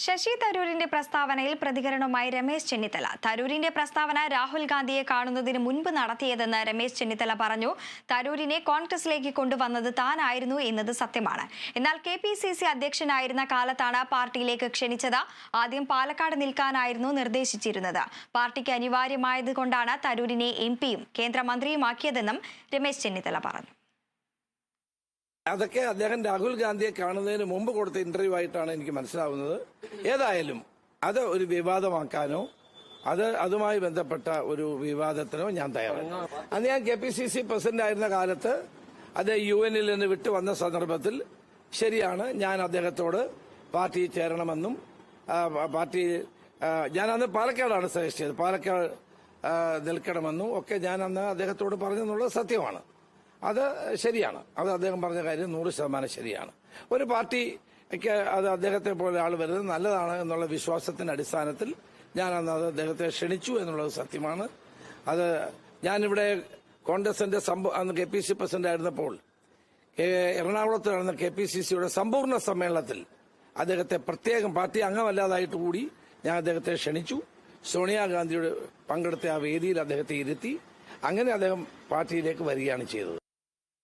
ശശി തരൂരിന്റെ പ്രസ്താവനയിൽ പ്രതികരണവുമായി രമേശ് ചെന്നിത്തല. തരൂരിന്റെ പ്രസ്താവന രാഹുൽ ഗാന്ധിയെ കാണുന്നതിന് മുൻപ് നടത്തിയതെന്ന് രമേശ് ചെന്നിത്തല പറഞ്ഞു. തരൂരിനെ കോൺഗ്രസിലേക്ക് കൊണ്ടുവന്നത് താനായിരുന്നു എന്നത് സത്യമാണ്. എന്നാൽ KPCC അധ്യക്ഷനായിരുന്ന കാലത്താണ് പാർട്ടിയിലേക്ക് ക്ഷണിച്ചത്. ആദ്യം പാലക്കാട് നിൽക്കാനായിരുന്നു നിർദ്ദേശിച്ചിരുന്നത്. പാർട്ടിക്ക് അനിവാര്യമായതുകൊണ്ടാണ് തരൂരിനെ MP-യും കേന്ദ്രമന്ത്രിയുമാക്കിയതെന്നും രമേശ് ചെന്നിത്തല പറഞ്ഞു. അതൊക്കെ അദ്ദേഹം രാഹുൽ ഗാന്ധിയെ കാണുന്നതിന് മുമ്പ് കൊടുത്ത ഇന്റർവ്യൂ ആയിട്ടാണ് എനിക്ക് മനസ്സിലാവുന്നത്. ഏതായാലും അത് ഒരു വിവാദമാക്കാനോ അതുമായി ബന്ധപ്പെട്ട ഒരു വിവാദത്തിനോ ഞാൻ തയ്യാറാണ്. അന്ന് ഞാൻ KPCC പ്രസിഡന്റ് ആയിരുന്ന കാലത്ത് അത് UN-ൽ നിന്ന് വിട്ടുവന്ന സന്ദർഭത്തിൽ ശരിയാണ്, ഞാൻ അദ്ദേഹത്തോട് പാർട്ടി ചേരണമെന്നും ഞാൻ അന്ന് പാലക്കാടാണ് സജസ്റ്റ് ചെയ്തത്, പാലക്കാട് നിൽക്കണമെന്നും ഒക്കെ ഞാൻ അന്ന് അദ്ദേഹത്തോട് പറഞ്ഞെന്നുള്ളത് സത്യമാണ്. അത് ശരിയാണ്. അത് അദ്ദേഹം പറഞ്ഞ കാര്യം 100% ശരിയാണ്. ഒരു പാർട്ടിക്ക് അത് അദ്ദേഹത്തെ പോലെ ആൾ വരുന്നത് നല്ലതാണ് എന്നുള്ള വിശ്വാസത്തിന്റെ അടിസ്ഥാനത്തിൽ ഞാൻ അന്ന് അദ്ദേഹത്തെ ക്ഷണിച്ചു എന്നുള്ളത് സത്യമാണ്. അത് ഞാനിവിടെ കോൺഗ്രസിന്റെ അന്ന് KPCC പ്രസിഡന്റ് ആയിരുന്നപ്പോൾ എറണാകുളത്ത് നടന്ന KPCCയുടെ സമ്പൂർണ്ണ സമ്മേളനത്തിൽ അദ്ദേഹത്തെ പ്രത്യേകം പാർട്ടി അംഗമല്ലാതായിട്ട് കൂടി ഞാൻ അദ്ദേഹത്തെ ക്ഷണിച്ചു. സോണിയാഗാന്ധിയുടെ പങ്കെടുത്ത ആ വേദിയിൽ അദ്ദേഹത്തെ ഇരുത്തി. അങ്ങനെ അദ്ദേഹം പാർട്ടിയിലേക്ക് വരികയാണ് ചെയ്തത്.